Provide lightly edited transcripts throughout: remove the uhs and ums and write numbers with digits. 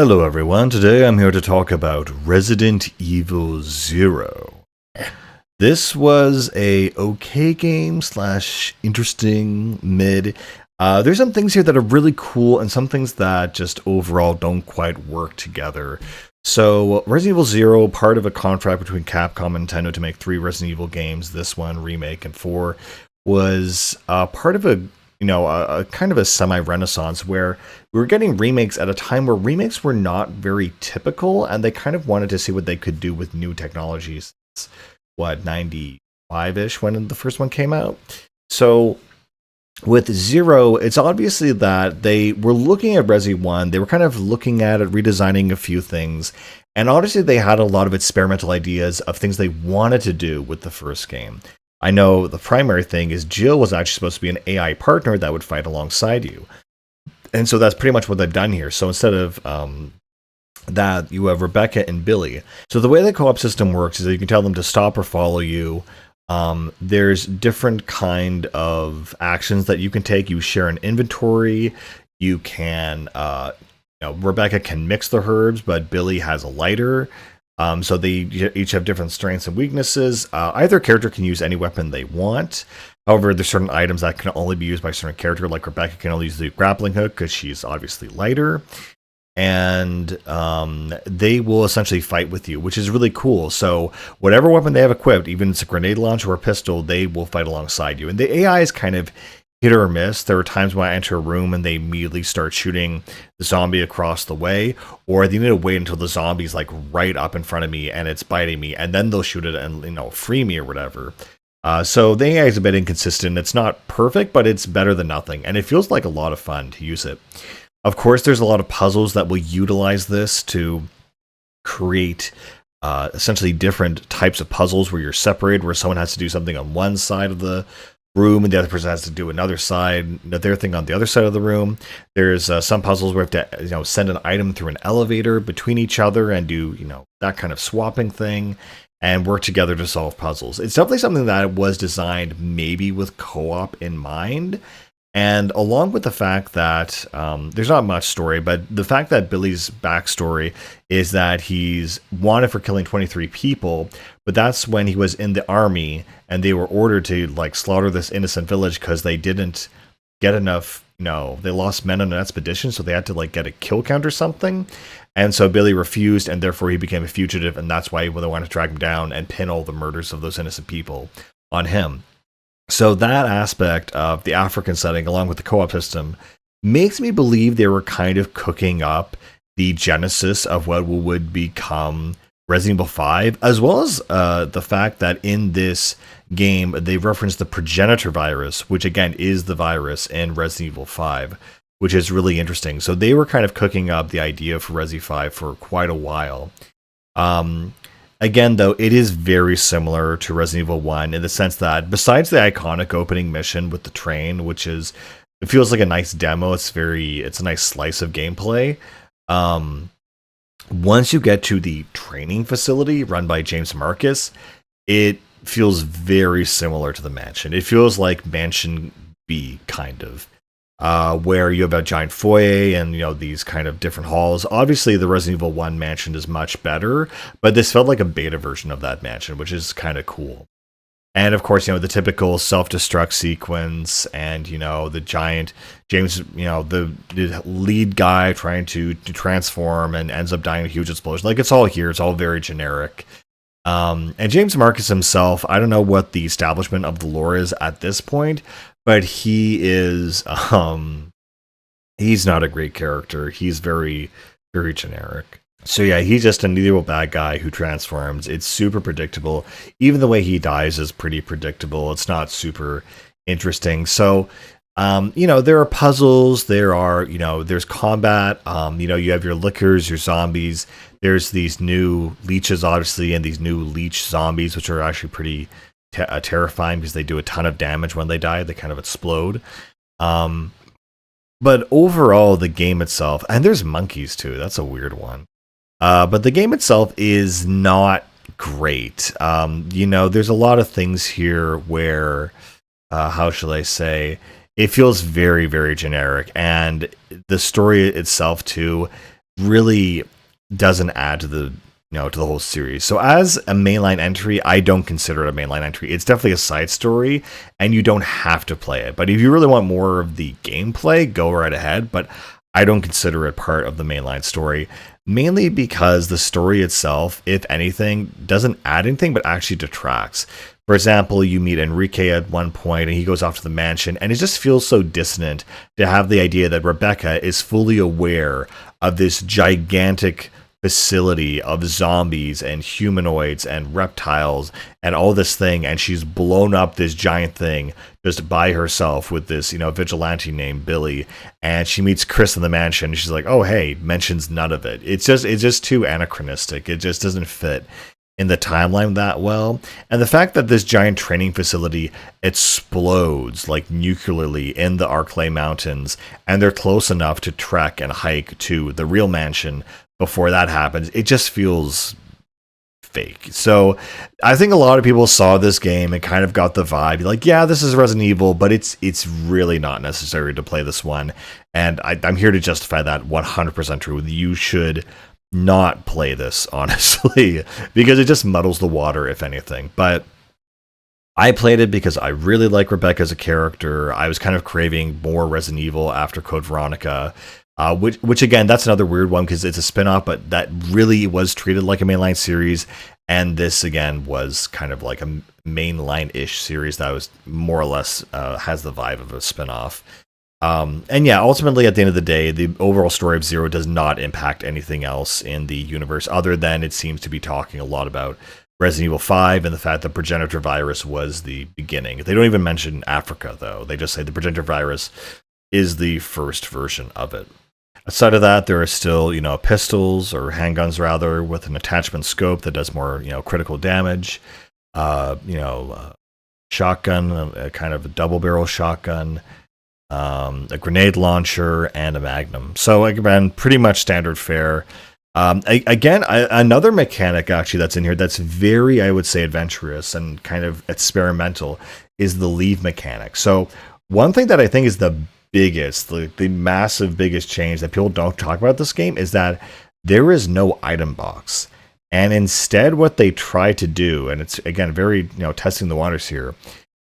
Hello everyone, today I'm here to talk about Resident Evil Zero. This was a okay game slash interesting mid. There's some things here that are really cool and some things that just overall don't quite work together. So Resident Evil Zero, part of a contract between Capcom and Nintendo to make 3 Resident Evil games, this one, Remake, and 4, was part of a kind of a semi-renaissance where we were getting remakes at a time where remakes were not very typical, and they kind of wanted to see what they could do with new technologies. What, 95-ish when the first one came out? So with Zero, it's obviously that they were looking at Resi 1, they were kind of looking at it, redesigning a few things, and obviously they had a lot of experimental ideas of things they wanted to do with the first game. I know the primary thing is Jill was actually supposed to be an AI partner that would fight alongside you. And so that's pretty much what they've done here. So instead of that, you have Rebecca and Billy. So the way the co-op system works is that you can tell them to stop or follow you. There's different kind of actions that you can take. You share an inventory. You can, Rebecca can mix the herbs, but Billy has a lighter. So they each have different strengths and weaknesses. Either character can use any weapon they want. However, there's certain items that can only be used by a certain character, like Rebecca can only use the grappling hook because she's obviously lighter. And they will essentially fight with you, which is really cool. So whatever weapon they have equipped, even if it's a grenade launcher or a pistol, they will fight alongside you. And the AI is kind of hit or miss. There are times when I enter a room and they immediately start shooting the zombie across the way, or they need to wait until the zombie's like right up in front of me and it's biting me, and then they'll shoot it and free me or whatever. So the AI is a bit inconsistent. It's not perfect, but it's better than nothing, and it feels like a lot of fun to use it. Of course, there's a lot of puzzles that will utilize this to create essentially different types of puzzles where you're separated, where someone has to do something on one side of the room and the other person has to do another side, their thing on the other side of the room. There's some puzzles where we have to send an item through an elevator between each other and do that kind of swapping thing and work together to solve puzzles. It's definitely something that was designed maybe with co-op in mind. And along with the fact that there's not much story, but the fact that Billy's backstory is that he's wanted for killing 23 people, but that's when he was in the army and they were ordered to slaughter this innocent village because they didn't get enough, they lost men on an expedition, so they had to get a kill count or something. And so Billy refused, and therefore he became a fugitive, and that's why they wanted to track him down and pin all the murders of those innocent people on him. So that aspect of the African setting, along with the co-op system, makes me believe they were kind of cooking up the genesis of what would become Resident Evil 5, as well as the fact that in this game, they reference the progenitor virus, which again is the virus in Resident Evil 5, which is really interesting. So they were kind of cooking up the idea for Resi 5 for quite a while. Again, though, it is very similar to Resident Evil 1 in the sense that besides the iconic opening mission with the train, which is, it feels like a nice demo, it's a nice slice of gameplay. Once you get to the training facility run by James Marcus, it feels very similar to the mansion. It feels like Mansion B, kind of. Where you have a giant foyer and these kind of different halls. Obviously, the Resident Evil 1 mansion is much better, but this felt like a beta version of that mansion, which is kind of cool. And of course, the typical self-destruct sequence, and the giant James, the lead guy trying to transform and ends up dying in a huge explosion. It's all here. It's all very generic. And James Marcus himself, I don't know what the establishment of the lore is at this point, but he is he's not a great character. He's very, very generic. So yeah, he's just a medieval bad guy who transforms. It's super predictable. Even the way he dies is pretty predictable. It's not super interesting. So there are puzzles, there's combat, you have your lickers, your zombies. There's these new leeches, obviously, and these new leech zombies, which are actually pretty terrifying because they do a ton of damage when they die. They kind of explode. But overall, the game itself, and there's monkeys too. That's a weird one. But the game itself is not great. There's a lot of things here where, how shall I say, it feels very, very generic. And the story itself too, really doesn't add to the to the whole series. So as a mainline entry, I don't consider it a mainline entry. It's definitely a side story, and you don't have to play it. But if you really want more of the gameplay, go right ahead. But I don't consider it part of the mainline story, mainly because the story itself, if anything, doesn't add anything, but actually detracts. For example, you meet Enrique at one point and he goes off to the mansion, and it just feels so dissonant to have the idea that Rebecca is fully aware of this gigantic facility of zombies and humanoids and reptiles and all this thing, and she's blown up this giant thing just by herself with this vigilante named Billy, and she meets Chris in the mansion and she's like, oh hey, mentions none of it. It's just too anachronistic. It just doesn't fit in the timeline that well. And the fact that this giant training facility explodes like nuclearly in the Arklay Mountains, and they're close enough to trek and hike to the real mansion before that happens, it just feels fake. So I think a lot of people saw this game and kind of got the vibe like, yeah, this is Resident Evil, but it's really not necessary to play this one. And I'm here to justify that 100% true. You should not play this, honestly, because it just muddles the water, if anything. But I played it because I really like Rebecca as a character. I was kind of craving more Resident Evil after Code Veronica. Which again, that's another weird one because it's a spin-off, but that really was treated like a mainline series. And this, again, was kind of like a mainline-ish series that was more or less has the vibe of a spin-off. And yeah, ultimately, at the end of the day, the overall story of Zero does not impact anything else in the universe, other than it seems to be talking a lot about Resident Evil 5 and the fact that progenitor virus was the beginning. They don't even mention Africa, though. They just say the progenitor virus is the first version of it. Aside of that, there are still, pistols or handguns rather with an attachment scope that does more, critical damage. Shotgun, a kind of a double barrel shotgun, a grenade launcher, and a magnum. So again, pretty much standard fare. Another mechanic actually that's in here that's very, I would say, adventurous and kind of experimental is the leave mechanic. So one thing that I think is the massive biggest change that people don't talk about this game is that there is no item box. And instead what they try to do, and it's again very testing the waters here,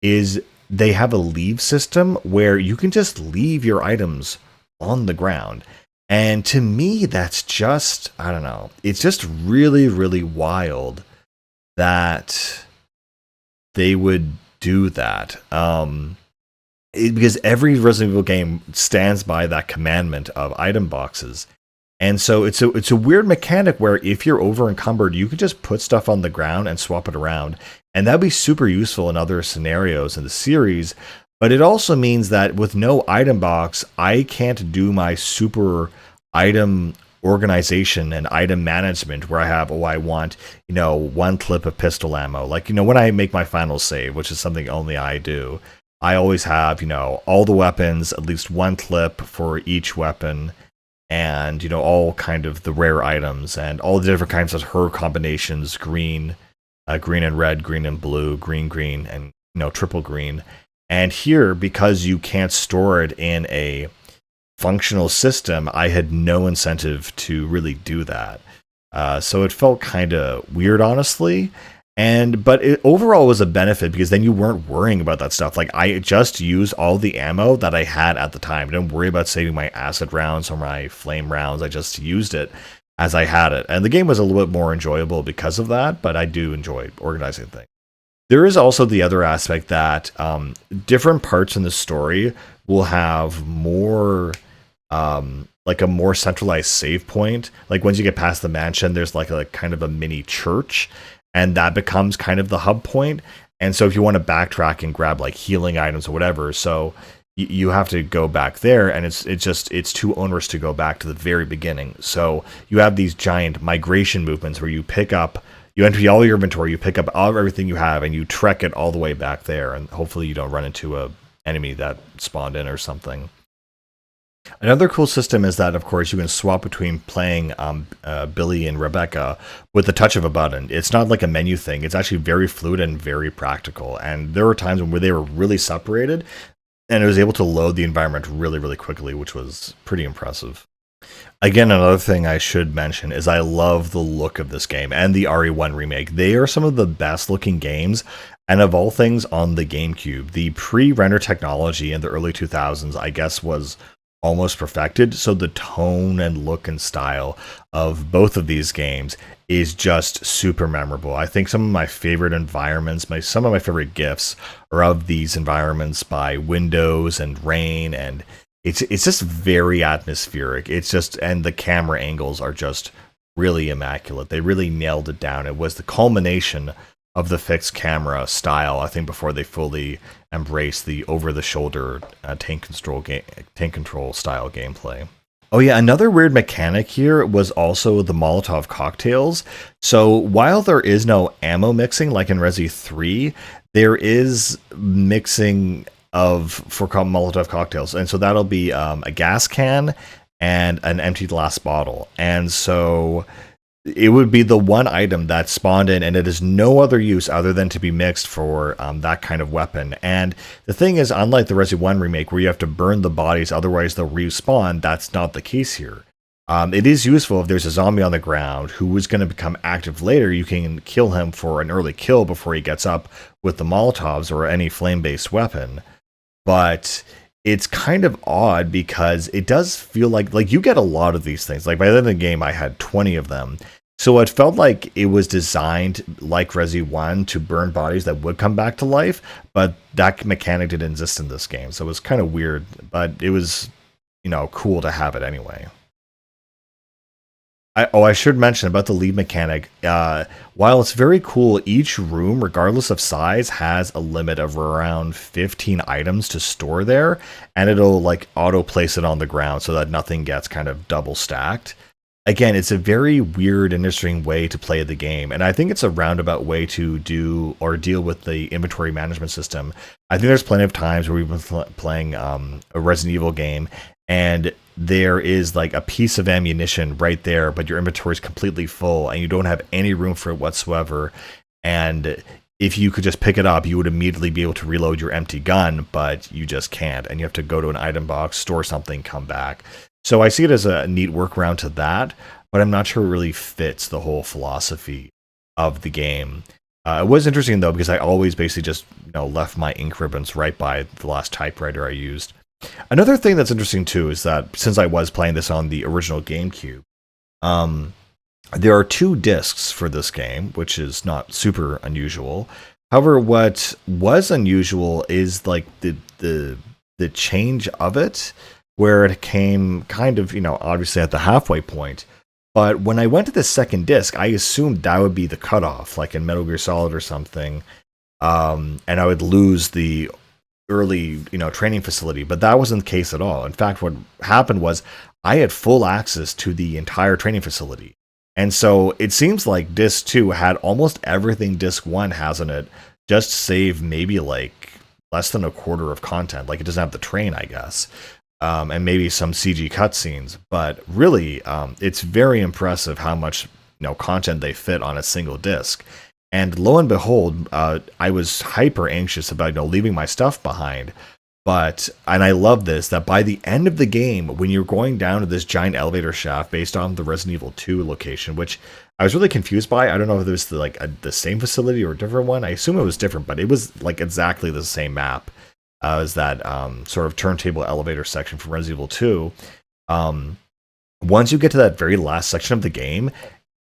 is they have a leave system where you can just leave your items on the ground. And to me, that's just, I don't know, it's just really, really wild that they would do that. Because every Resident Evil game stands by that commandment of item boxes. And so it's a weird mechanic where if you're over encumbered, you can just put stuff on the ground and swap it around. And that'd be super useful in other scenarios in the series. But it also means that with no item box, I can't do my super item organization and item management where I have, I want, one clip of pistol ammo. Like, when I make my final save, which is something only I do, I always have, all the weapons, at least one clip for each weapon, and, all kind of the rare items and all the different kinds of her combinations, green and red, green and blue, green, and, triple green. And here, because you can't store it in a functional system, I had no incentive to really do that. So it felt kind of weird, honestly. But it overall was a benefit because then you weren't worrying about that stuff. Like, I just used all the ammo that I had at the time. I didn't worry about saving my acid rounds or my flame rounds. I just used it as I had it. And the game was a little bit more enjoyable because of that, but I do enjoy organizing things. There is also the other aspect that different parts in the story will have more, like a more centralized save point. Like once you get past the mansion, there's like a kind of a mini church, and that becomes kind of the hub point. And so if you want to backtrack and grab like healing items or whatever, so you have to go back there, and it's too onerous to go back to the very beginning. So you have these giant migration movements where you empty all your inventory, you pick up everything you have, and you trek it all the way back there, and hopefully you don't run into a enemy that spawned in or something. Another cool system is that, of course, you can swap between playing Billy and Rebecca with the touch of a button. It's not like a menu thing. It's actually very fluid and very practical. And there were times where they were really separated, and it was able to load the environment really, really quickly, which was pretty impressive. Again, another thing I should mention is I love the look of this game and the RE1 remake. They are some of the best looking games, and of all things on the GameCube. The pre-render technology in the early 2000s, I guess, was almost perfected. So the tone and look and style of both of these games is just super memorable. I think some of my favorite environments, some of my favorite GIFs are of these environments by windows and rain, and it's just very atmospheric. It's just, and the camera angles are just really immaculate. They really nailed it down. It was the culmination of the fixed camera style, I think, before they fully embraced the over-the-shoulder tank control style gameplay. Oh yeah, another weird mechanic here was also the Molotov cocktails. So while there is no ammo mixing like in Resi 3, there is mixing of for Molotov cocktails, and so that'll be a gas can and an empty glass bottle, and so it would be the one item that spawned in, and it is no other use other than to be mixed for that kind of weapon. And the thing is, unlike the Resi 1 remake where you have to burn the bodies, otherwise they'll respawn, that's not the case here. It is useful if there's a zombie on the ground who is going to become active later. You can kill him for an early kill before he gets up with the Molotovs or any flame-based weapon. But it's kind of odd because it does feel like you get a lot of these things. Like by the end of the game, I had 20 of them. So it felt like it was designed like Resi 1 to burn bodies that would come back to life, but that mechanic didn't exist in this game. So it was kind of weird, but it was, cool to have it anyway. I should mention about the lead mechanic. While it's very cool, each room, regardless of size, has a limit of around 15 items to store there, and it'll like auto place it on the ground so that nothing gets kind of double stacked. Again, it's a very weird and interesting way to play the game, and I think it's a roundabout way to do or deal with the inventory management system. I think there's plenty of times where we've been playing a Resident Evil game, and there is like a piece of ammunition right there, but your inventory is completely full and you don't have any room for it whatsoever. And if you could just pick it up, you would immediately be able to reload your empty gun, but you just can't. And you have to go to an item box, store something, come back. So I see it as a neat workaround to that, but I'm not sure it really fits the whole philosophy of the game. It was interesting though, because I always basically just left my ink ribbons right by the last typewriter I used. Another thing that's interesting too is that since I was playing this on the original GameCube, there are 2 discs for this game, which is not super unusual. However, what was unusual is like the change of it, where it came kind of obviously at the halfway point. But when I went to the second disc, I assumed that would be the cutoff, like in Metal Gear Solid or something, and I would lose the early training facility, but that wasn't the case at all. In fact, what happened was I had full access to the entire training facility, and so it seems like disc 2 had almost everything disc 1 has in it, just save maybe like less than a quarter of content. Like it doesn't have the train, I guess, and maybe some CG cutscenes, but really it's very impressive how much content they fit on a single disc. And lo and behold, I was hyper anxious about leaving my stuff behind. And I love this, that by the end of the game, when you're going down to this giant elevator shaft based on the Resident Evil 2 location, which I was really confused by. I don't know if it was the same facility or a different one. I assume it was different, but it was like exactly the same map as that sort of turntable elevator section from Resident Evil 2. Once you get to that very last section of the game,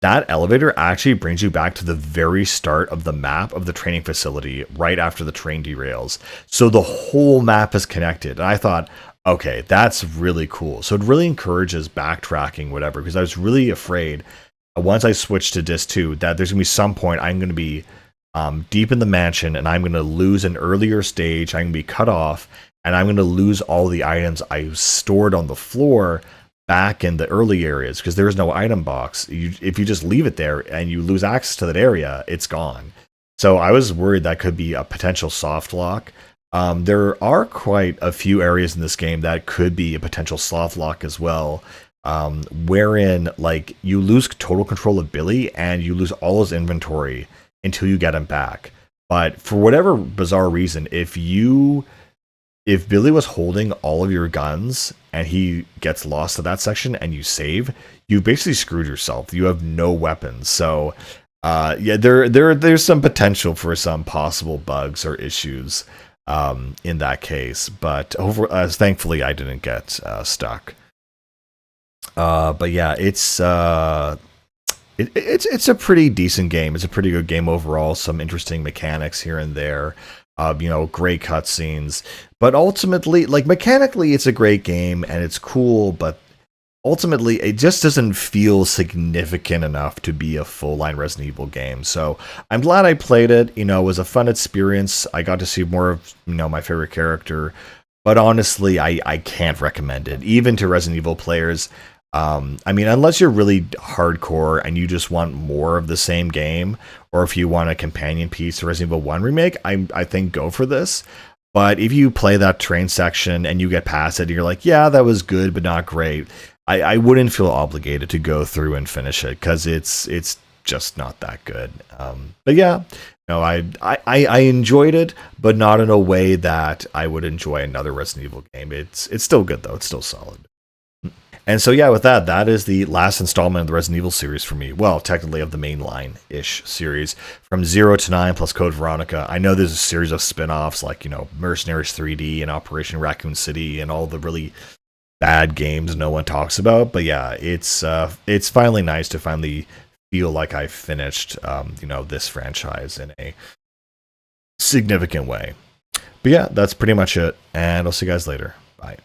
that elevator actually brings you back to the very start of the map of the training facility right after the train derails. So the whole map is connected. And I thought, okay, that's really cool. So it really encourages backtracking, whatever, because I was really afraid once I switched to disc 2 that there's going to be some point I'm going to be deep in the mansion and I'm going to lose an earlier stage. I'm going to be cut off and I'm going to lose all the items I stored on the floor back in the early areas, because there is no item box. If you just leave it there and you lose access to that area, it's gone. So I was worried that could be a potential soft lock. There are quite a few areas in this game that could be a potential soft lock as well, wherein like you lose total control of Billy and you lose all his inventory until you get him back. But for whatever bizarre reason, if you if Billy was holding all of your guns and he gets lost to that section and you save, you basically screwed yourself. You have no weapons. So yeah, there's some potential for some possible bugs or issues in that case. But thankfully I didn't get stuck. But yeah, it's a pretty decent game. It's a pretty good game overall. Some interesting mechanics here and there. Great cutscenes. But ultimately, like mechanically, it's a great game and it's cool. But ultimately, it just doesn't feel significant enough to be a full line Resident Evil game. So I'm glad I played it. It was a fun experience. I got to see more of my favorite character. But honestly, I can't recommend it, even to Resident Evil players. I mean, unless you're really hardcore and you just want more of the same game, or if you want a companion piece to Resident Evil 1 Remake, I think go for this. But if you play that train section and you get past it and you're like, yeah, that was good, but not great, I wouldn't feel obligated to go through and finish it because it's just not that good. But yeah, no, I enjoyed it, but not in a way that I would enjoy another Resident Evil game. It's still good though. It's still solid. And so, yeah, with that is the last installment of the Resident Evil series for me. Well, technically of the mainline-ish series. From 0 to 9 plus Code Veronica. I know there's a series of spin-offs like, Mercenaries 3D and Operation Raccoon City and all the really bad games no one talks about. But yeah, it's finally nice to finally feel like I finished, this franchise in a significant way. But yeah, that's pretty much it. And I'll see you guys later. Bye.